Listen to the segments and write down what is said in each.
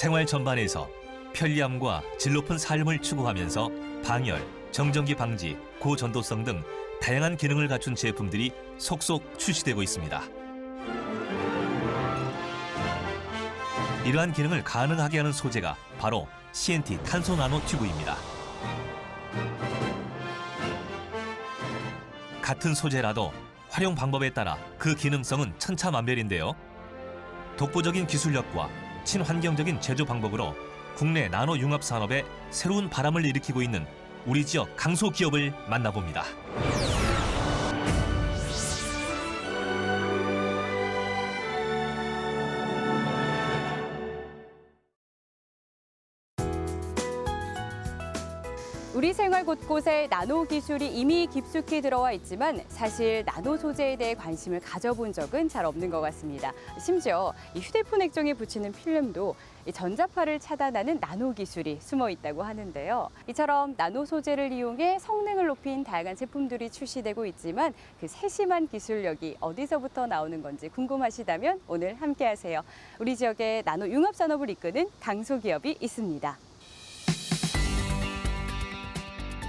생활 전반에서 편리함과 질 높은 삶을 추구하면서 방열, 정전기 방지, 고전도성 등 다양한 기능을 갖춘 제품들이 속속 출시되고 있습니다. 이러한 기능을 가능하게 하는 소재가 바로 CNT 탄소 나노 튜브입니다. 같은 소재라도 활용 방법에 따라 그 기능성은 천차만별인데요. 독보적인 기술력과 친환경적인 제조 방법으로 국내 나노 융합 산업에 새로운 바람을 일으키고 있는 우리 지역 강소 기업을 만나봅니다. 우리 생활 곳곳에 나노 기술이 이미 깊숙이 들어와 있지만 사실 나노 소재에 대해 관심을 가져본 적은 잘 없는 것 같습니다. 심지어 이 휴대폰 액정에 붙이는 필름도 이 전자파를 차단하는 나노 기술이 숨어 있다고 하는데요. 이처럼 나노 소재를 이용해 성능을 높인 다양한 제품들이 출시되고 있지만 그 세심한 기술력이 어디서부터 나오는 건지 궁금하시다면 오늘 함께하세요. 우리 지역의 나노 융합 산업을 이끄는 강소기업이 있습니다.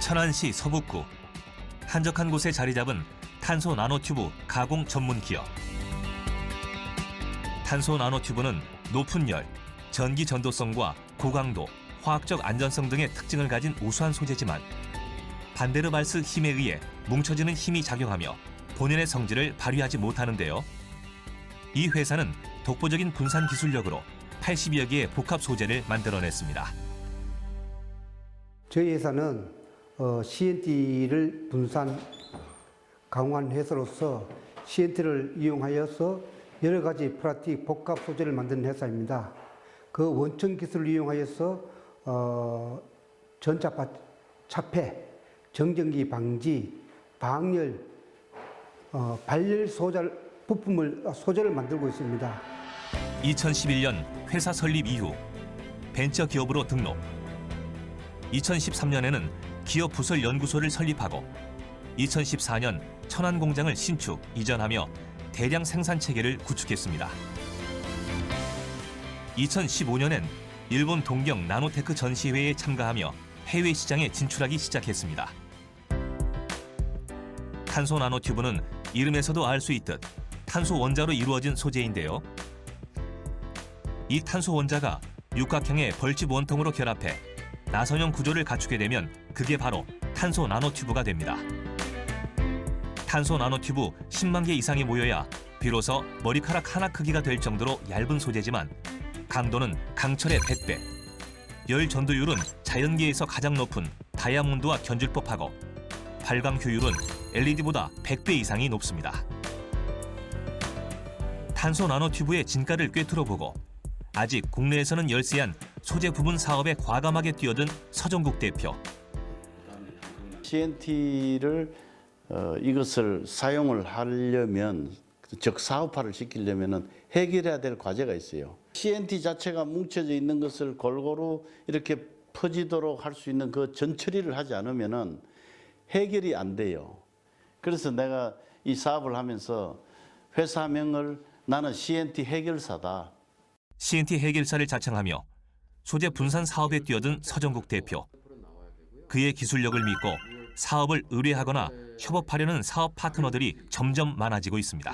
천안시 서북구 한적한 곳에 자리 잡은 탄소 나노튜브 가공 전문 기업. 탄소 나노튜브는 높은 열, 전기 전도성과 고강도, 화학적 안전성 등의 특징을 가진 우수한 소재지만 반데르발스 힘에 의해 뭉쳐지는 힘이 작용하며 본연의 성질을 발휘하지 못하는데요. 이 회사는 독보적인 분산 기술력으로 80여 개의 복합 소재를 만들어냈습니다. 저희 회사는 CNT를 분산 강화한 회사로서 CNT를 이용하여서 여러 가지 플라스틱 복합 소재를 만드는 회사입니다. 그 원천 기술을 이용하여서 전자파 차폐, 정전기 방지, 방열, 발열 소재를 만들고 있습니다. 2011년 회사 설립 이후 벤처 기업으로 등록. 2013년에는 기업 부설 연구소를 설립하고 2014년 천안 공장을 신축, 이전하며 대량 생산 체계를 구축했습니다. 2015년엔 일본 동경 나노테크 전시회에 참가하며 해외 시장에 진출하기 시작했습니다. 탄소 나노튜브는 이름에서도 알 수 있듯 탄소 원자로 이루어진 소재인데요. 이 탄소 원자가 육각형의 벌집 원통으로 결합해 나선형 구조를 갖추게 되면 그게 바로 탄소 나노튜브가 됩니다. 탄소 나노튜브 10만 개 이상이 모여야 비로소 머리카락 하나 크기가 될 정도로 얇은 소재지만 강도는 강철의 100배, 열 전도율은 자연계에서 가장 높은 다이아몬드와 견줄 법하고 발광 효율은 LED보다 100배 이상이 높습니다. 탄소 나노튜브의 진가를 꿰뚫어보고 아직 국내에서는 열세한 소재 부분 사업에 과감하게 뛰어든 서정국 대표. CNT를 이것을 사용을 하려면 즉 사업화를 시키려면 해결해야 될 과제가 있어요. CNT 자체가 뭉쳐져 있는 것을 골고루 이렇게 퍼지도록 할 수 있는 그 전처리를 하지 않으면 해결이 안 돼요. 그래서 내가 이 사업을 하면서 회사명을 나는 CNT 해결사다. CNT 해결사를 자청하며 소재 분산 사업에 뛰어든 서정국 대표. 그의 기술력을 믿고 사업을 의뢰하거나 협업하려는 사업 파트너들이 점점 많아지고 있습니다.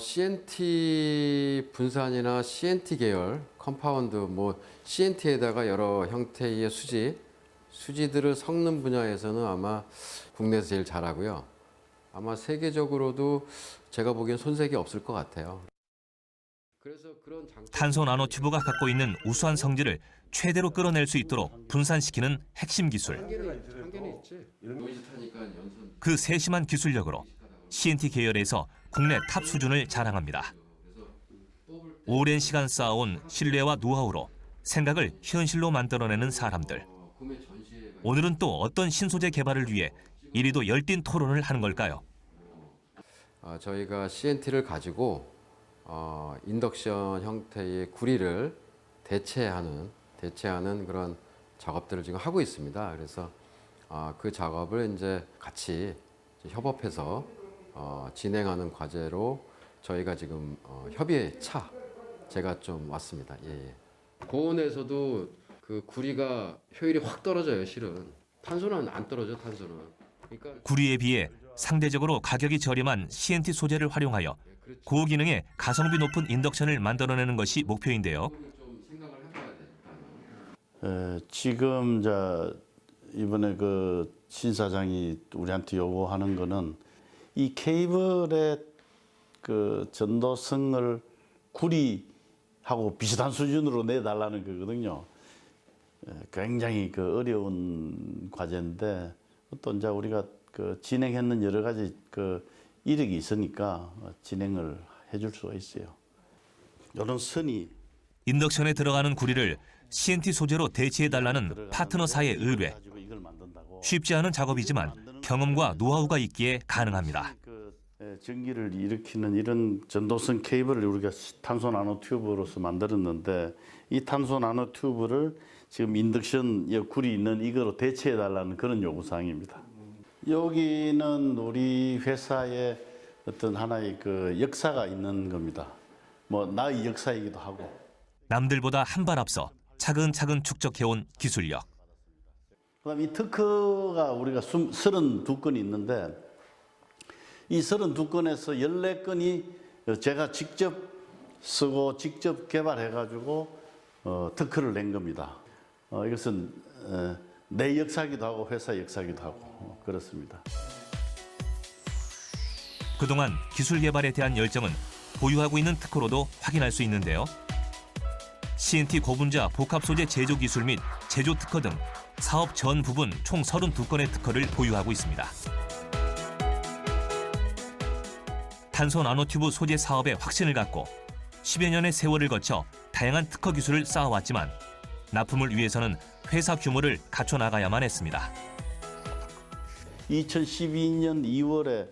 CNT 분산이나 CNT 계열, 컴파운드, CNT에다가 여러 형태의 수지들을 섞는 분야에서는 아마 국내에서 제일 잘하고요. 아마 세계적으로도 제가 보기엔 손색이 없을 것 같아요. 탄소 나노튜브가 갖고 있는 우수한 성질을 최대로 끌어낼 수 있도록 분산시키는 핵심 기술. 그 세심한 기술력으로 CNT 계열에서 국내 탑 수준을 자랑합니다. 오랜 시간 쌓아온 신뢰와 노하우로 생각을 현실로 만들어내는 사람들. 오늘은 또 어떤 신소재 개발을 위해 이리도 열띤 토론을 하는 걸까요? 저희가 CNT를 가지고 인덕션 형태의 구리를 대체하는 그런 작업들을 지금 하고 있습니다. 그래서 그 작업을 이제 같이 협업해서 진행하는 과제로 저희가 지금 협의에 차 제가 좀 왔습니다. 예. 고온에서도 그 구리가 효율이 확 떨어져요. 실은 탄소는 안 떨어져. 탄소는. 그러니까 구리에 비해 상대적으로 가격이 저렴한 CNT 소재를 활용하여 고기능의 가성비 높은 인덕션을 만들어내는 것이 목표인데요. 좀 생각을 해봐야 돼. 지금 이번에 그 신사장이 우리한테 요구하는 거는 이 케이블의 그 전도성을 구리하고 비슷한 수준으로 내달라는 거거든요. 굉장히 그 어려운 과제인데 또 이제 우리가 그 진행했는 여러 가지 그 이력이 있으니까 진행을 해줄 수가 있어요. 이런 선이 인덕션에 들어가는 구리를 CNT 소재로 대체해달라는 파트너사의 의뢰. 쉽지 않은 작업이지만 경험과 노하우가 있기에 가능합니다. 전기를 일으키는 이런 전도성 케이블을 우리가 탄소 나노 튜브로서 만들었는데 이 탄소 나노 튜브를 지금 인덕션 구리 있는 이거로 대체해 달라는 그런 요구 사항입니다. 여기는 우리 회사의 어떤 하나의 그 역사가 있는 겁니다. 뭐 나의 역사이기도 하고. 남들보다 한 발 앞서 차근차근 축적해온 기술력. 그다음 이 특허가 우리가 32건이 있는데 이 32건에서 14건이 제가 직접 쓰고 직접 개발해가지고 특허를 낸 겁니다. 이것은 내 역사기도 하고 회사 역사기도 하고 그렇습니다. 그동안 기술 개발에 대한 열정은 보유하고 있는 특허로도 확인할 수 있는데요. CNT 고분자 복합 소재 제조 기술 및 제조 특허 등 사업 전 부분 총 32건의 특허를 보유하고 있습니다. 탄소 나노튜브 소재 사업에 확신을 갖고 10여 년의 세월을 거쳐 다양한 특허 기술을 쌓아왔지만 납품을 위해서는 회사 규모를 갖춰 나가야만 했습니다. 2012년 2월에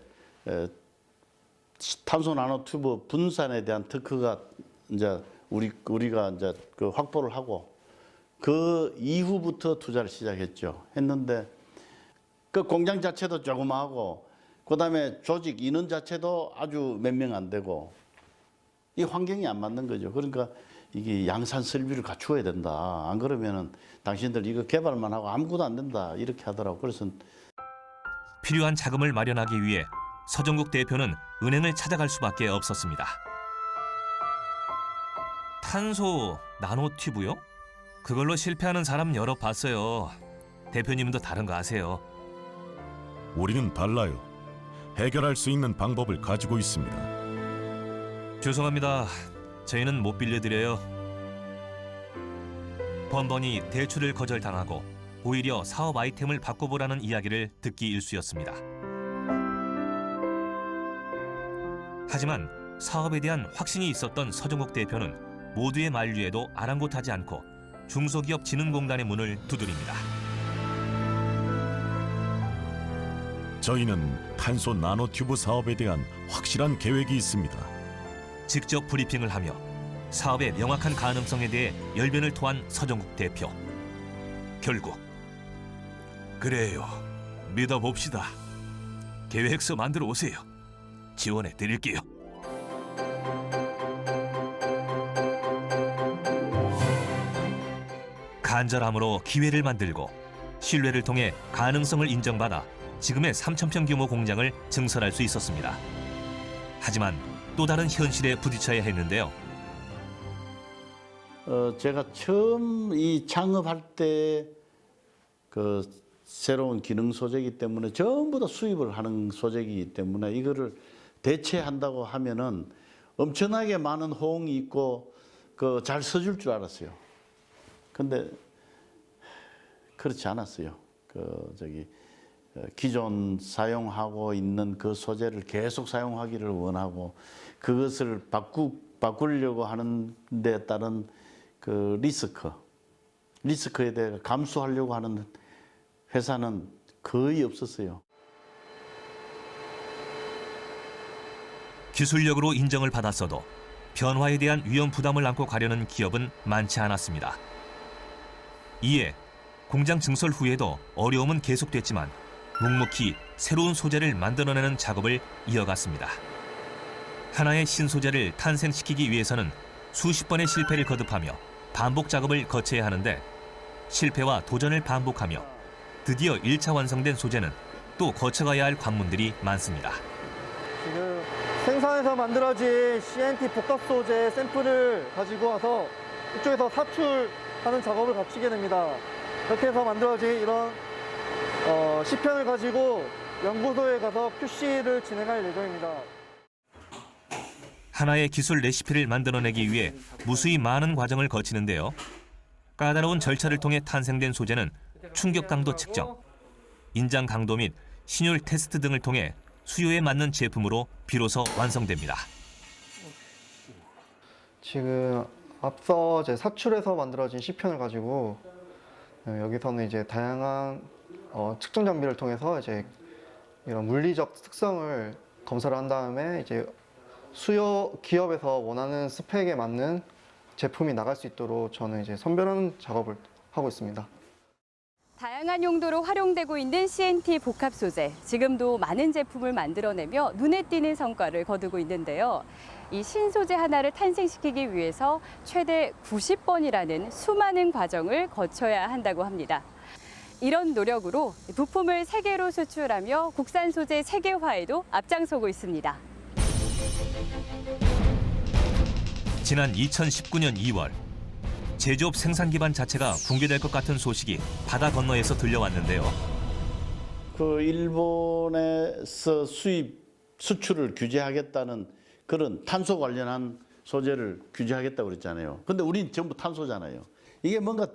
탄소 나노튜브 분산에 대한 특허가 이제 우리가 이제 그 확보를 하고 그 이후부터 투자를 시작했죠. 했는데 그 공장 자체도 조그마하고 그다음에 조직 인원 자체도 아주 몇 명 안 되고 이 환경이 안 맞는 거죠. 그러니까 이게 양산 설비를 갖추어야 된다. 안 그러면은 당신들 이거 개발만 하고 아무것도 안 된다. 이렇게 하더라고. 그래서 필요한 자금을 마련하기 위해 서정국 대표는 은행을 찾아갈 수밖에 없었습니다. 탄소 나노튜브요? 그걸로 실패하는 사람 여러 봤어요. 대표님도 다른 거 아세요? 우리는 달라요. 해결할 수 있는 방법을 가지고 있습니다. 죄송합니다. 저희는 못 빌려드려요. 번번이 대출을 거절당하고 오히려 사업 아이템을 바꿔보라는 이야기를 듣기 일쑤였습니다. 하지만 사업에 대한 확신이 있었던 서정국 대표는 모두의 만류에도 아랑곳하지 않고 중소기업진흥공단의 문을 두드립니다. 저희는 탄소 나노튜브 사업에 대한 확실한 계획이 있습니다. 직접 브리핑을 하며 사업의 명확한 가능성에 대해 열변을 토한 서정국 대표. 결국 그래요. 믿어봅시다. 계획서 만들어 오세요. 지원해 드릴게요. 간절함으로 기회를 만들고 신뢰를 통해 가능성을 인정받아 지금의 3,000평 규모 공장을 증설할 수 있었습니다. 하지만 또 다른 현실에 부딪혀야 했는데요. 제가 처음 이 창업할 때 그 새로운 기능 소재이기 때문에 전부 다 수입을 하는 소재이기 때문에 이거를 대체한다고 하면은 엄청나게 많은 호응이 있고 그 잘 써줄 줄 알았어요. 근데 그렇지 않았어요. 기존 사용하고 있는 그 소재를 계속 사용하기를 원하고 그것을 바꾸려고 하는 데 따른 그 리스크에 대해 감수하려고 하는 회사는 거의 없었어요. 기술력으로 인정을 받았어도 변화에 대한 위험 부담을 안고 가려는 기업은 많지 않았습니다. 이에 공장 증설 후에도 어려움은 계속됐지만 묵묵히 새로운 소재를 만들어내는 작업을 이어갔습니다. 하나의 신소재를 탄생시키기 위해서는 수십 번의 실패를 거듭하며 반복 작업을 거쳐야 하는데 실패와 도전을 반복하며 드디어 1차 완성된 소재는 또 거쳐가야 할 관문들이 많습니다. 지금 생산에서 만들어진 CNT 복합 소재 샘플을 가지고 와서 이쪽에서 사출하는 작업을 거치게 됩니다. 이렇게 해서 만들어진 이런 시편을 가지고 연구소에 가서 QC를 진행할 예정입니다. 하나의 기술 레시피를 만들어내기 위해 무수히 많은 과정을 거치는데요. 까다로운 절차를 통해 탄생된 소재는 충격 강도 측정, 인장 강도 및 신율 테스트 등을 통해 수요에 맞는 제품으로 비로소 완성됩니다. 지금 앞서 이제 사출해서 만들어진 시편을 가지고 여기서는 이제 다양한 측정 장비를 통해서 이제 이런 물리적 특성을 검사를 한 다음에 이제 수요 기업에서 원하는 스펙에 맞는 제품이 나갈 수 있도록 저는 이제 선별하는 작업을 하고 있습니다. 다양한 용도로 활용되고 있는 CNT 복합 소재. 지금도 많은 제품을 만들어내며 눈에 띄는 성과를 거두고 있는데요. 이 신소재 하나를 탄생시키기 위해서 최대 90번이라는 수많은 과정을 거쳐야 한다고 합니다. 이런 노력으로 부품을 세계로 수출하며 국산 소재 세계화에도 앞장서고 있습니다. 지난 2019년 2월 제조업 생산 기반 자체가 붕괴될 것 같은 소식이 바다 건너에서 들려왔는데요. 그 일본에서 수출을 규제하겠다는 그런 탄소 관련한 소재를 규제하겠다고 그랬잖아요. 근데 우린 전부 탄소잖아요. 이게 뭔가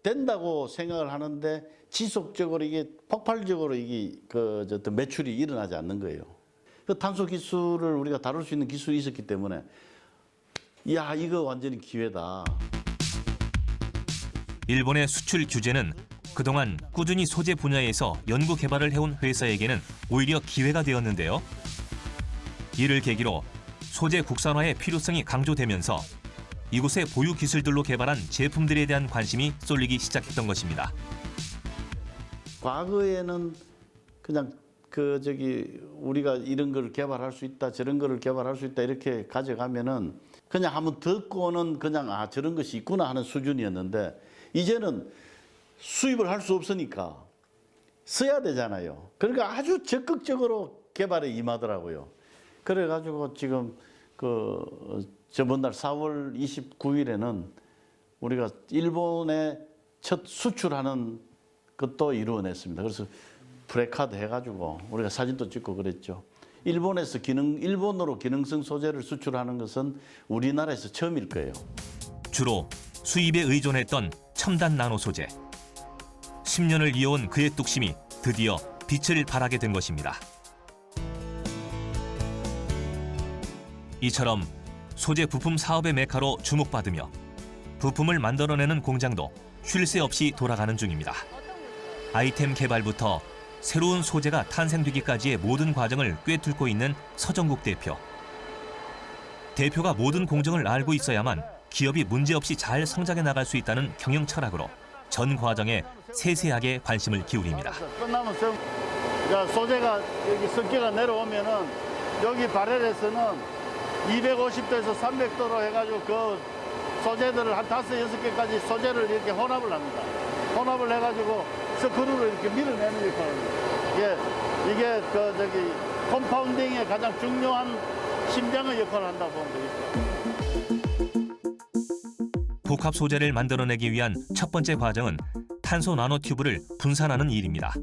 된다고 생각을 하는데 지속적으로 이게 폭발적으로 이게 어떤 매출이 일어나지 않는 거예요. 그 탄소 기술을 우리가 다룰 수 있는 기술이 있었기 때문에 야, 이거 완전히 기회다. 일본의 수출 규제는 그동안 꾸준히 소재 분야에서 연구 개발을 해온 회사에게는 오히려 기회가 되었는데요. 이를 계기로 소재 국산화의 필요성이 강조되면서 이곳의 보유 기술들로 개발한 제품들에 대한 관심이 쏠리기 시작했던 것입니다. 과거에는 그냥 우리가 이런 걸 개발할 수 있다, 저런 거를 개발할 수 있다 이렇게 가져가면은 그냥 한번 듣고는 그냥 저런 것이 있구나 하는 수준이었는데 이제는 수입을 할 수 없으니까 써야 되잖아요. 그러니까 아주 적극적으로 개발에 임하더라고요. 그래가지고 지금 저번 날 4월 29일에는 우리가 일본에 첫 수출하는 것도 이루어냈습니다. 그래서 프레카드 해가지고 우리가 사진도 찍고 그랬죠. 일본으로 기능성 소재를 수출하는 것은 우리나라에서 처음일 거예요. 주로 수입에 의존했던 첨단 나노 소재. 10년을 이어온 그의 뚝심이 드디어 빛을 발하게 된 것입니다. 이처럼 소재 부품 사업의 메카로 주목받으며 부품을 만들어내는 공장도 쉴 새 없이 돌아가는 중입니다. 아이템 개발부터 새로운 소재가 탄생되기까지의 모든 과정을 꿰뚫고 있는 서정국 대표. 대표가 모든 공정을 알고 있어야만 기업이 문제없이 잘 성장해 나갈 수 있다는 경영 철학으로 전 과정에 세세하게 관심을 기울입니다. 끝나면 소재가 여기 성기가 내려오면은 여기 바렐에서는 250도에서 300도로 해가지고 그 소재들을 한 5-6개까지 소재를 이렇게 혼합을 합니다. 혼합을 해가지고 스크루를 이렇게 밀어내는 역할을 이게 컴파운딩의 가장 중요한 심장의 역할을 한다고 보면 되겠죠. 복합 소재를 만들어내기 위한 첫 번째 과정은 탄소 나노튜브를 분산하는 일입니다.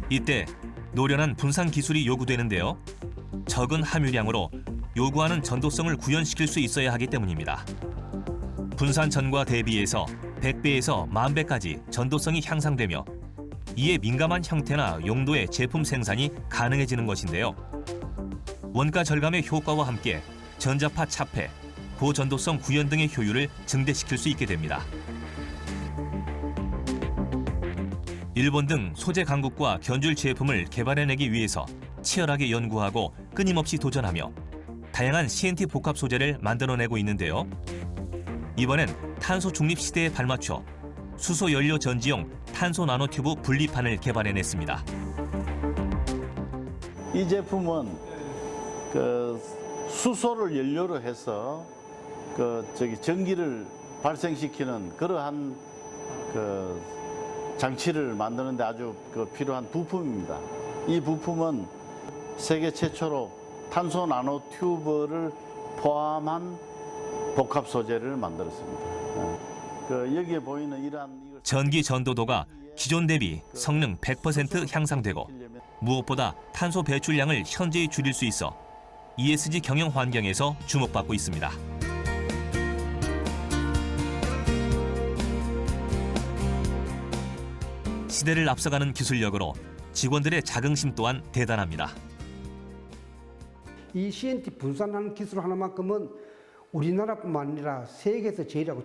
이때 노련한 분산 기술이 요구되는데요. 적은 함유량으로 요구하는 전도성을 구현시킬 수 있어야 하기 때문입니다. 분산 전과 대비해서 100배에서 10,000배까지 전도성이 향상되며 이에 민감한 형태나 용도의 제품 생산이 가능해지는 것인데요. 원가 절감의 효과와 함께 전자파 차폐, 고전도성 구현 등의 효율을 증대시킬 수 있게 됩니다. 일본 등 소재 강국과 견줄 제품을 개발해내기 위해서 치열하게 연구하고 끊임없이 도전하며 다양한 CNT 복합 소재를 만들어내고 있는데요. 이번엔 탄소 중립 시대에 발맞춰 수소 연료 전지용 탄소 나노튜브 분리판을 개발해냈습니다. 이 제품은 수소를 연료로 해서 전기를 발생시키는 그러한 장치를 만드는데 아주 필요한 부품입니다. 이 부품은 세계 최초로 탄소 나노 튜브를 포함한 복합 소재를 만들었습니다. 여기에 보이는 이러한 전기 전도도가 기존 대비 성능 100% 향상되고 무엇보다 탄소 배출량을 현저히 줄일 수 있어 ESG 경영 환경에서 주목받고 있습니다. 시대를 앞서가는 기술력으로 직원들의 자긍심 또한 대단합니다. 이 CNT 분산하는 기술 하나만큼은 우리나라뿐만 아니라 세계에서 제일이라고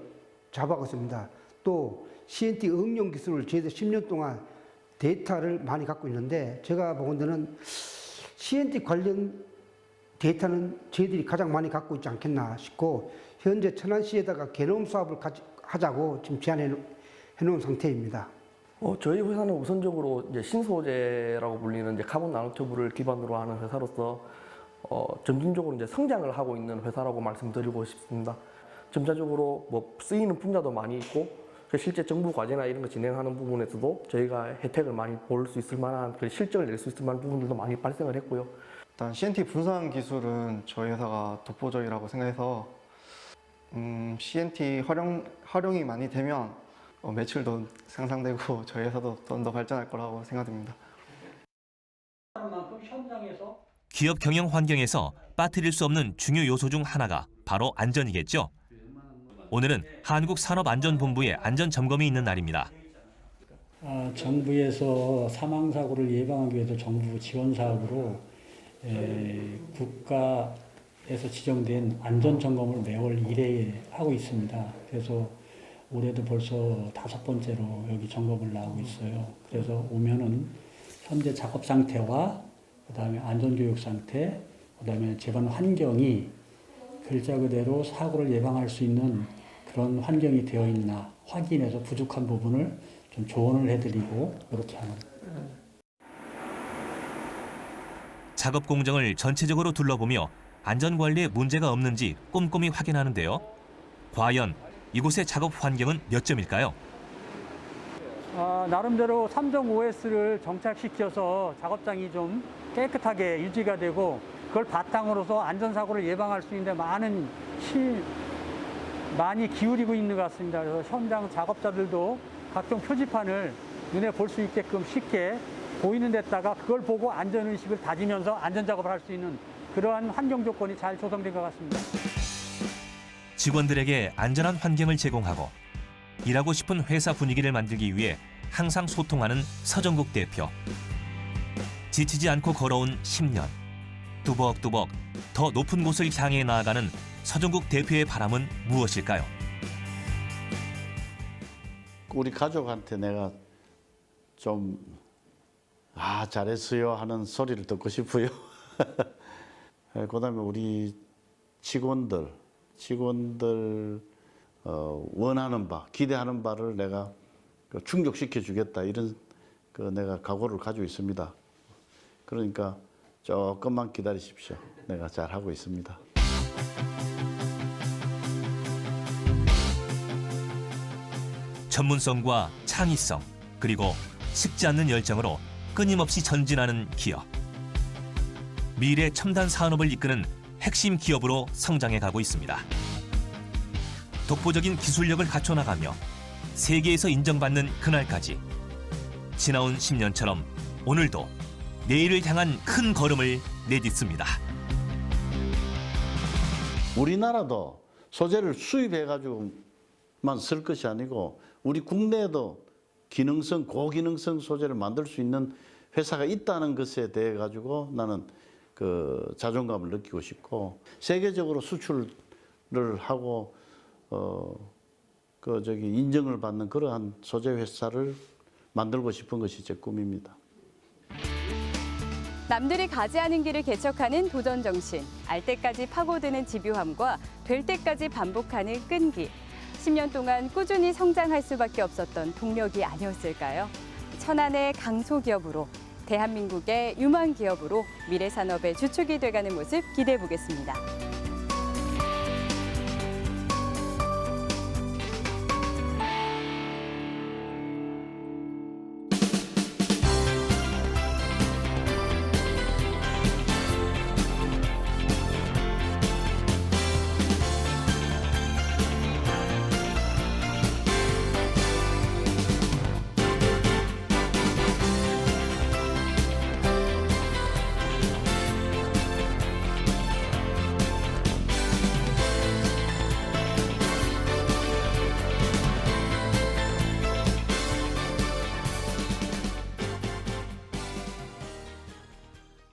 자부하고 있습니다. 또 CNT 응용 기술을 저희들 10년 동안 데이터를 많이 갖고 있는데 제가 보건대는 CNT 관련 데이터는 저희들이 가장 많이 갖고 있지 않겠나 싶고 현재 천안시에다가 개놈 사업을 하자고 지금 제안해 놓은 상태입니다. 저희 회사는 우선적으로 이제 신소재라고 불리는 이제 카본 나노튜브를 기반으로 하는 회사로서 점진적으로 이제 성장을 하고 있는 회사라고 말씀드리고 싶습니다. 점차적으로 뭐 쓰이는 분야도 많이 있고 실제 정부 과제나 이런 거 진행하는 부분에서도 저희가 혜택을 많이 볼 수 있을 만한 실적을 낼 수 있을 만한 부분들도 많이 발생을 했고요. 일단 CNT 분산 기술은 저희 회사가 독보적이라고 생각해서 CNT 활용이 많이 되면 매출도 상상되고 저희 회사도 좀 더 발전할 거라고 생각됩니다. 기업 경영 환경에서 빠뜨릴 수 없는 중요 요소 중 하나가 바로 안전이겠죠. 오늘은 한국산업안전본부의 안전점검이 있는 날입니다. 정부에서 사망사고를 예방하기 위해서 정부 지원 사업으로 국가에서 지정된 안전점검을 매월 1회 하고 있습니다. 그래서 올해도 벌써 5번째로 여기 점검을 나오고 있어요. 그래서 오면은 현재 작업 상태와 그다음에 안전교육 상태, 그다음에 재반 환경이 글자 그대로 사고를 예방할 수 있는 그런 환경이 되어 있나 확인해서 부족한 부분을 좀 조언을 해드리고 이렇게 하는. 작업 공정을 전체적으로 둘러보며 안전관리에 문제가 없는지 꼼꼼히 확인하는데요. 과연 이곳의 작업 환경은 몇 점일까요? 나름대로 3.5S를 정착시켜서 작업장이 좀 깨끗하게 유지가 되고 그걸 바탕으로서 안전사고를 예방할 수 있는데 많이 기울이고 있는 것 같습니다. 그래서 현장 작업자들도 각종 표지판을 눈에 볼 수 있게끔 쉽게 보이는 데다가 그걸 보고 안전의식을 다지면서 안전작업을 할 수 있는 그러한 환경 조건이 잘 조성된 것 같습니다. 직원들에게 안전한 환경을 제공하고 일하고 싶은 회사 분위기를 만들기 위해 항상 소통하는 서정국 대표. 지치지 않고 걸어온 10년. 뚜벅뚜벅 더 높은 곳을 향해 나아가는 서정국 대표의 바람은 무엇일까요? 우리 가족한테 내가 좀 잘했어요 하는 소리를 듣고 싶어요. 그다음에 우리 직원들 원하는 바, 기대하는 바를 내가 충족시켜 주겠다 이런 내가 각오를 가지고 있습니다. 그러니까 조금만 기다리십시오. 내가 잘 하고 있습니다. 전문성과 창의성 그리고 식지 않는 열정으로 끊임없이 전진하는 기업. 미래 첨단 산업을 이끄는 핵심 기업으로 성장해 가고 있습니다. 독보적인 기술력을 갖춰나가며 세계에서 인정받는 그날까지 지나온 10년처럼 오늘도 내일을 향한 큰 걸음을 내딛습니다. 우리나라도 소재를 수입해가지고만 쓸 것이 아니고 우리 국내에도 고기능성 소재를 만들 수 있는 회사가 있다는 것에 대해 가지고 나는 자존감을 느끼고 싶고 세계적으로 수출을 하고 인정을 받는 그러한 소재 회사를 만들고 싶은 것이 제 꿈입니다. 남들이 가지 않은 길을 개척하는 도전 정신, 알 때까지 파고드는 집요함과 될 때까지 반복하는 끈기. 10년 동안 꾸준히 성장할 수밖에 없었던 동력이 아니었을까요? 천안의 강소기업으로 대한민국의 유망 기업으로 미래 산업의 주축이 돼가는 모습 기대해 보겠습니다.